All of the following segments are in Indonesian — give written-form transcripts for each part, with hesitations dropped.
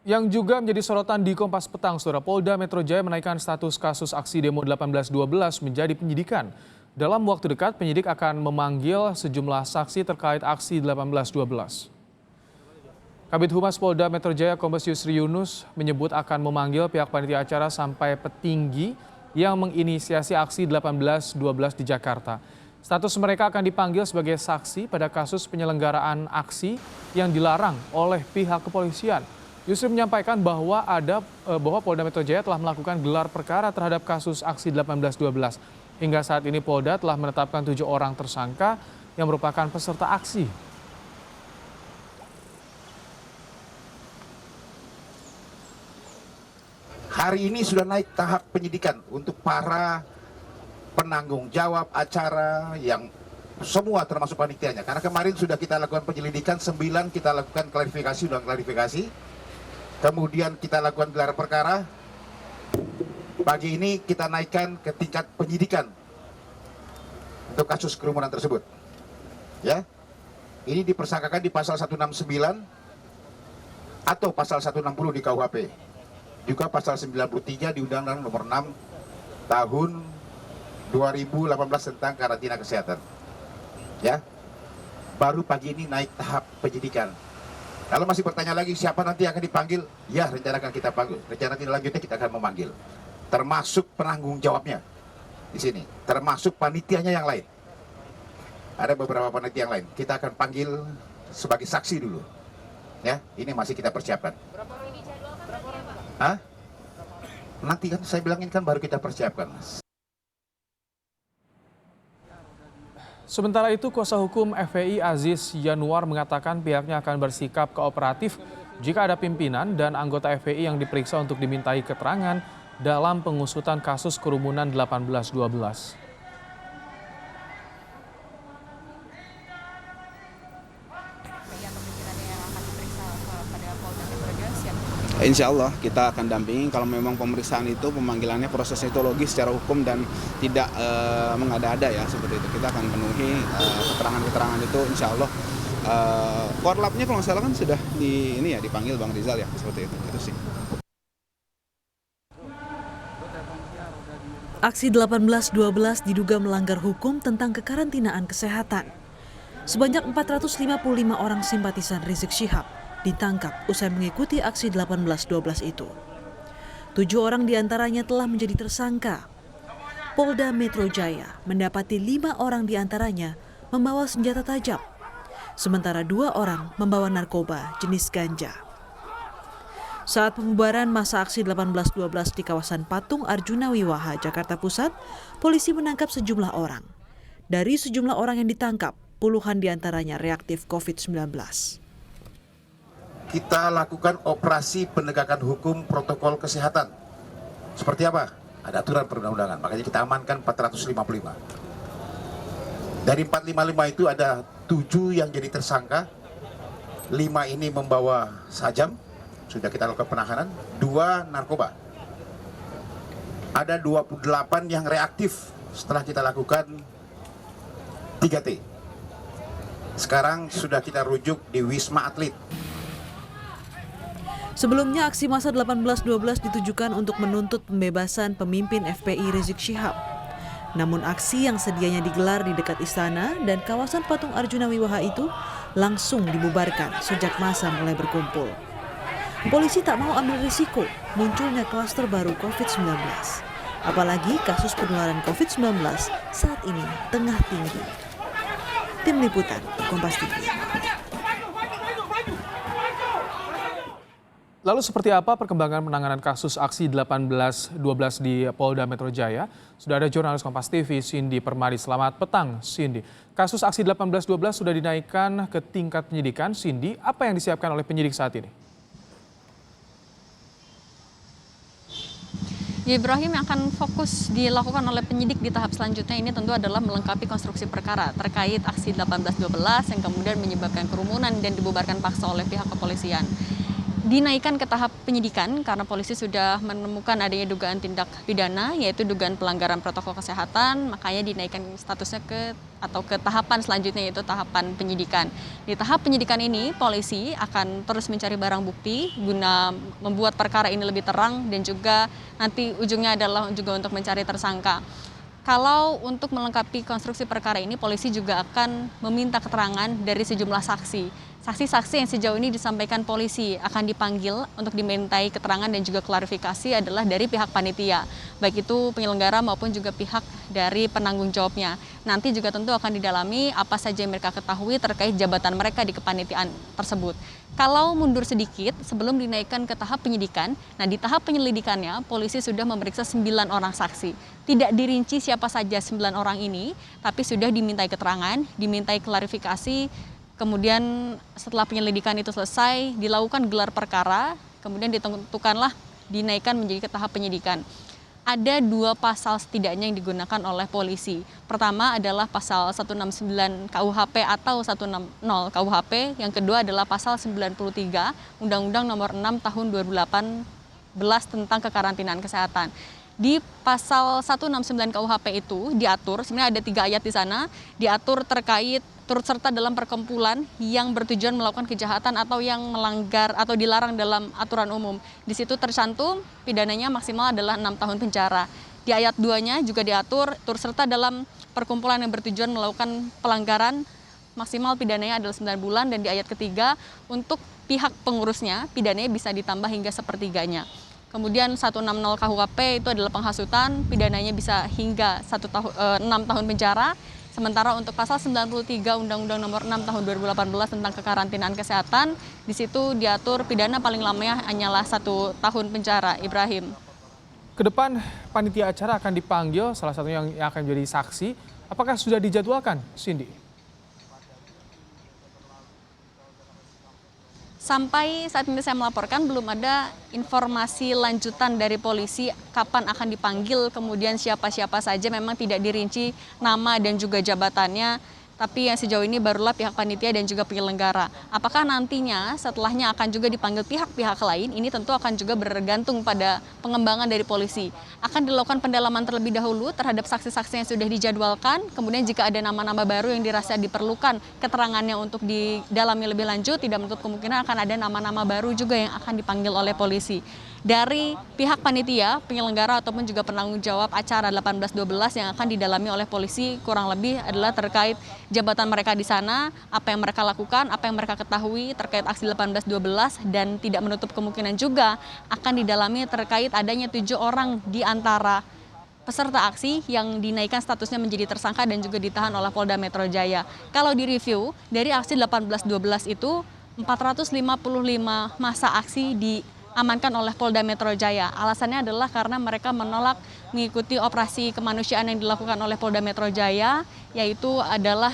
Yang juga menjadi sorotan di Kompas Petang, Saudara, Polda Metro Jaya menaikkan status kasus aksi demo 1812 menjadi penyidikan. Dalam waktu dekat, penyidik akan memanggil sejumlah saksi terkait aksi 1812. Kabid Humas Polda Metro Jaya Kombes Yusri Yunus menyebut akan memanggil pihak panitia acara sampai petinggi yang menginisiasi aksi 1812 di Jakarta. Status mereka akan dipanggil sebagai saksi pada kasus penyelenggaraan aksi yang dilarang oleh pihak kepolisian. Yusri menyampaikan bahwa Polda Metro Jaya telah melakukan gelar perkara terhadap kasus aksi 1812. Hingga saat ini Polda telah menetapkan 7 orang tersangka yang merupakan peserta aksi. Hari ini sudah naik tahap penyidikan untuk para penanggung jawab acara yang semua termasuk panitianya. Karena kemarin sudah kita lakukan penyelidikan, 9 kita lakukan klarifikasi, kemudian kita lakukan gelar perkara. Pagi ini kita naikkan ke tingkat penyidikan untuk kasus kerumunan tersebut. Ya, ini dipersangkakan di pasal 169 atau pasal 160 di KUHP. Juga pasal 93 di Undang-Undang Nomor 6 Tahun 2018 tentang karantina kesehatan. Ya, baru pagi ini naik tahap penyidikan. Kalau masih bertanya lagi siapa nanti akan dipanggil, ya rencana akan kita panggil. Rencana tindak lanjutnya kita akan memanggil, termasuk penanggung jawabnya di sini, termasuk panitianya yang lain. Ada beberapa panitia yang lain. Kita akan panggil sebagai saksi dulu. Ya, ini masih kita persiapkan. Berapa orang dijadwalkan nanti ya, Pak? Hah? Nanti kan saya bilangin kan baru kita persiapkan. Sementara itu, kuasa hukum FPI Aziz Yanuar mengatakan pihaknya akan bersikap kooperatif jika ada pimpinan dan anggota FPI yang diperiksa untuk dimintai keterangan dalam pengusutan kasus kerumunan 1812. Insya Allah kita akan dampingi kalau memang pemeriksaan itu, pemanggilannya prosesnya itu logis secara hukum dan tidak mengada-ada ya seperti itu. Kita akan penuhi keterangan-keterangan itu insya Allah. Korlapnya kalau nggak salah kan sudah dipanggil Bang Rizal ya seperti itu sih. Aksi 1812 diduga melanggar hukum tentang kekarantinaan kesehatan. Sebanyak 455 orang simpatisan Rizik Syihab ditangkap usai mengikuti aksi 1812 itu. 7 orang diantaranya telah menjadi tersangka. Polda Metro Jaya mendapati 5 orang diantaranya membawa senjata tajam, sementara 2 orang membawa narkoba jenis ganja. Saat pembubaran masa aksi 1812 di kawasan Patung Arjuna Wiwaha, Jakarta Pusat, polisi menangkap sejumlah orang. Dari sejumlah orang yang ditangkap, puluhan diantaranya reaktif COVID-19. Kita lakukan operasi penegakan hukum protokol kesehatan. Seperti apa? Ada aturan perundang-undangan, makanya kita amankan 455. Dari 455 itu ada 7 yang jadi tersangka, 5 ini membawa sajam, sudah kita lakukan penahanan, 2 narkoba. Ada 28 yang reaktif setelah kita lakukan 3T. Sekarang sudah kita rujuk di Wisma Atlet. Sebelumnya aksi massa 1812 ditujukan untuk menuntut pembebasan pemimpin FPI Rizik Syihab. Namun aksi yang sedianya digelar di dekat istana dan kawasan Patung Arjuna Wiwaha itu langsung dibubarkan sejak massa mulai berkumpul. Polisi tak mau ambil risiko munculnya klaster baru COVID-19. Apalagi kasus penularan COVID-19 saat ini tengah tinggi. Tim Liputan, Kompas TV. Lalu seperti apa perkembangan penanganan kasus aksi 1812 di Polda Metro Jaya? Sudah ada jurnalis Kompas TV, Cindy Permadi. Selamat petang, Cindy. Kasus aksi 1812 sudah dinaikkan ke tingkat penyidikan. Cindy, apa yang disiapkan oleh penyidik saat ini? Ibrahim, yang akan fokus dilakukan oleh penyidik di tahap selanjutnya ini tentu adalah melengkapi konstruksi perkara terkait aksi 1812 yang kemudian menyebabkan kerumunan dan dibubarkan paksa oleh pihak kepolisian. dinaikkan ke tahap penyidikan karena polisi sudah menemukan adanya dugaan tindak pidana, yaitu dugaan pelanggaran protokol kesehatan, makanya dinaikkan statusnya ke tahapan selanjutnya, yaitu tahapan penyidikan. Di tahap penyidikan ini polisi akan terus mencari barang bukti guna membuat perkara ini lebih terang, dan juga nanti ujungnya adalah juga untuk mencari tersangka. Kalau untuk melengkapi konstruksi perkara ini, polisi juga akan meminta keterangan dari sejumlah saksi. Saksi-saksi yang sejauh ini disampaikan polisi akan dipanggil untuk dimintai keterangan dan juga klarifikasi adalah dari pihak panitia, baik itu penyelenggara maupun juga pihak dari penanggung jawabnya. Nanti juga tentu akan didalami apa saja yang mereka ketahui terkait jabatan mereka di kepanitiaan tersebut. Kalau mundur sedikit sebelum dinaikkan ke tahap penyidikan, nah di tahap penyelidikannya polisi sudah memeriksa 9 orang saksi. Tidak dirinci siapa saja 9 orang ini, tapi sudah dimintai keterangan, dimintai klarifikasi. Kemudian setelah penyelidikan itu selesai, dilakukan gelar perkara, kemudian ditentukanlah dinaikkan menjadi ke tahap penyidikan. Ada 2 pasal setidaknya yang digunakan oleh polisi. Pertama adalah pasal 169 KUHP atau 160 KUHP, yang kedua adalah pasal 93 Undang-Undang Nomor 6 Tahun 2018 tentang kekarantinaan kesehatan. Di pasal 169 KUHP itu diatur, sebenarnya ada 3 ayat di sana, diatur terkait turut serta dalam perkumpulan yang bertujuan melakukan kejahatan atau yang melanggar atau dilarang dalam aturan umum. Di situ tercantum pidananya maksimal adalah 6 tahun penjara. Di ayat 2-nya juga diatur turut serta dalam perkumpulan yang bertujuan melakukan pelanggaran, maksimal pidananya adalah 9 bulan, dan di ayat ketiga untuk pihak pengurusnya pidananya bisa ditambah hingga sepertiganya. Kemudian 160 KUHP itu adalah penghasutan, pidananya bisa hingga 6 tahun penjara. Sementara untuk pasal 93 Undang-Undang Nomor 6 Tahun 2018 tentang kekarantinaan kesehatan, di situ diatur pidana paling lamanya hanyalah 1 tahun penjara. Ibrahim. Kedepan panitia acara akan dipanggil, salah satunya yang akan jadi saksi. Apakah sudah dijadwalkan, Cindy? Sampai saat ini saya melaporkan belum ada informasi lanjutan dari polisi kapan akan dipanggil, kemudian siapa-siapa saja, memang tidak dirinci nama dan juga jabatannya. Tapi yang sejauh ini barulah pihak panitia dan juga penyelenggara. Apakah nantinya setelahnya akan juga dipanggil pihak-pihak lain, ini tentu akan juga bergantung pada pengembangan dari polisi. Akan dilakukan pendalaman terlebih dahulu terhadap saksi-saksi yang sudah dijadwalkan, kemudian jika ada nama-nama baru yang dirasa diperlukan keterangannya untuk didalami lebih lanjut, tidak menutup kemungkinan akan ada nama-nama baru juga yang akan dipanggil oleh polisi. Dari pihak panitia, penyelenggara ataupun juga penanggung jawab acara 18-12 yang akan didalami oleh polisi kurang lebih adalah terkait jabatan mereka di sana, apa yang mereka lakukan, apa yang mereka ketahui terkait aksi 18-12, dan tidak menutup kemungkinan juga akan didalami terkait adanya 7 orang di antara peserta aksi yang dinaikkan statusnya menjadi tersangka dan juga ditahan oleh Polda Metro Jaya. Kalau direview, dari aksi 18-12 itu 455 masa aksi diamankan oleh Polda Metro Jaya. Alasannya adalah karena mereka menolak mengikuti operasi kemanusiaan yang dilakukan oleh Polda Metro Jaya, yaitu adalah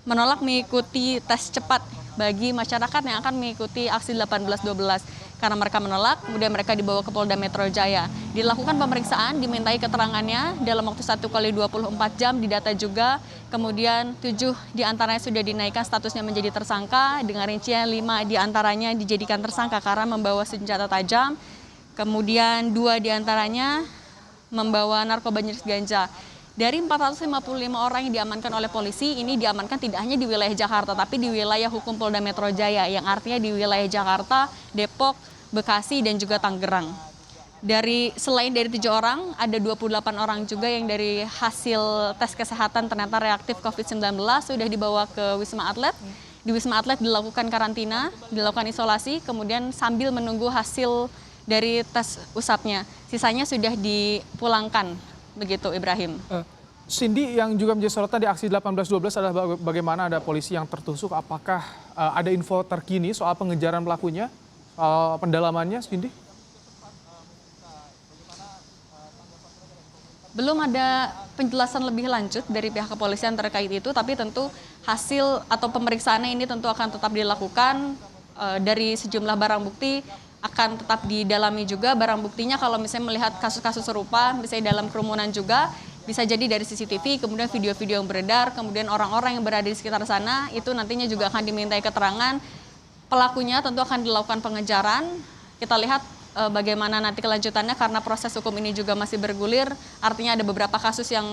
menolak mengikuti tes cepat bagi masyarakat yang akan mengikuti aksi 18-12. Karena mereka menolak, kemudian mereka dibawa ke Polda Metro Jaya. Dilakukan pemeriksaan, dimintai keterangannya dalam waktu 1x24 jam, didata juga. Kemudian 7 diantaranya sudah dinaikkan statusnya menjadi tersangka, dengan rincian 5 diantaranya dijadikan tersangka karena membawa senjata tajam. Kemudian 2 diantaranya membawa narkoba jenis ganja. Dari 455 orang yang diamankan oleh polisi, ini diamankan tidak hanya di wilayah Jakarta, tapi di wilayah hukum Polda Metro Jaya, yang artinya di wilayah Jakarta, Depok, Bekasi, dan juga Tangerang. Selain dari 7 orang, ada 28 orang juga yang dari hasil tes kesehatan ternyata reaktif COVID-19 sudah dibawa ke Wisma Atlet. Di Wisma Atlet dilakukan karantina, dilakukan isolasi, kemudian sambil menunggu hasil dari tes usapnya. Sisanya sudah dipulangkan. Begitu, Ibrahim. Cindy, yang juga menjadi sorotan di aksi 18-12 adalah bagaimana ada polisi yang tertusuk. Apakah ada info terkini soal pengejaran pelakunya, pendalamannya, Cindy? Belum ada penjelasan lebih lanjut dari pihak kepolisian terkait itu, tapi tentu hasil atau pemeriksaannya ini tentu akan tetap dilakukan. Dari sejumlah barang bukti akan tetap didalami juga. Barang buktinya kalau misalnya melihat kasus-kasus serupa, misalnya dalam kerumunan juga, bisa jadi dari CCTV, kemudian video-video yang beredar, kemudian orang-orang yang berada di sekitar sana, itu nantinya juga akan dimintai keterangan. pelakunya tentu akan dilakukan pengejaran. Kita lihat bagaimana nanti kelanjutannya karena proses hukum ini juga masih bergulir. Artinya ada beberapa kasus yang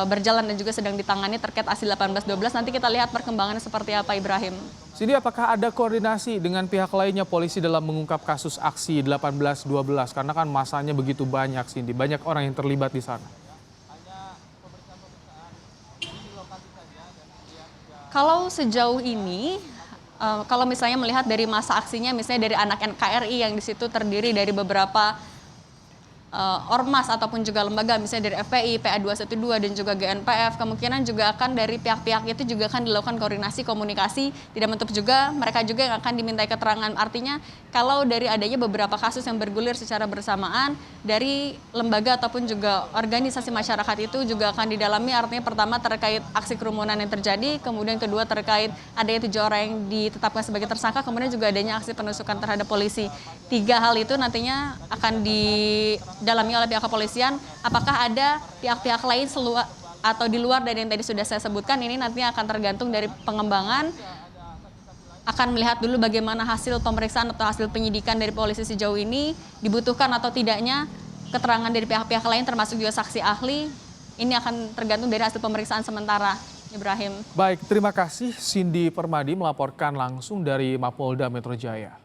berjalan dan juga sedang ditangani terkait aksi 1812. Nanti kita lihat perkembangannya seperti apa, Ibrahim. Cindy, apakah ada koordinasi dengan pihak lainnya polisi dalam mengungkap kasus aksi 1812? Karena kan masanya begitu banyak, Cindy. Banyak orang yang terlibat di sana. Kalau sejauh ini, kalau misalnya melihat dari masa aksinya, misalnya dari anak NKRI yang di situ terdiri dari beberapa ormas ataupun juga lembaga, misalnya dari FPI, PA212 dan juga GNPF, kemungkinan juga akan dari pihak-pihak itu juga akan dilakukan koordinasi komunikasi. Tidak menutup juga mereka juga yang akan dimintai keterangan. Artinya kalau dari adanya beberapa kasus yang bergulir secara bersamaan, dari lembaga ataupun juga organisasi masyarakat itu juga akan didalami. Artinya pertama terkait aksi kerumunan yang terjadi, kemudian kedua terkait adanya 7 orang yang ditetapkan sebagai tersangka, kemudian juga adanya aksi penusukan terhadap polisi. 3 hal itu nantinya akan didalami oleh pihak kepolisian. Apakah ada pihak-pihak lain atau di luar dari yang tadi sudah saya sebutkan, ini nantinya akan tergantung dari pengembangan. Akan melihat dulu bagaimana hasil pemeriksaan atau hasil penyidikan dari polisi sejauh ini, dibutuhkan atau tidaknya keterangan dari pihak-pihak lain termasuk juga saksi ahli. Ini akan tergantung dari hasil pemeriksaan sementara, Ibrahim. Baik, terima kasih Cindy Permadi melaporkan langsung dari Mapolda Metro Jaya.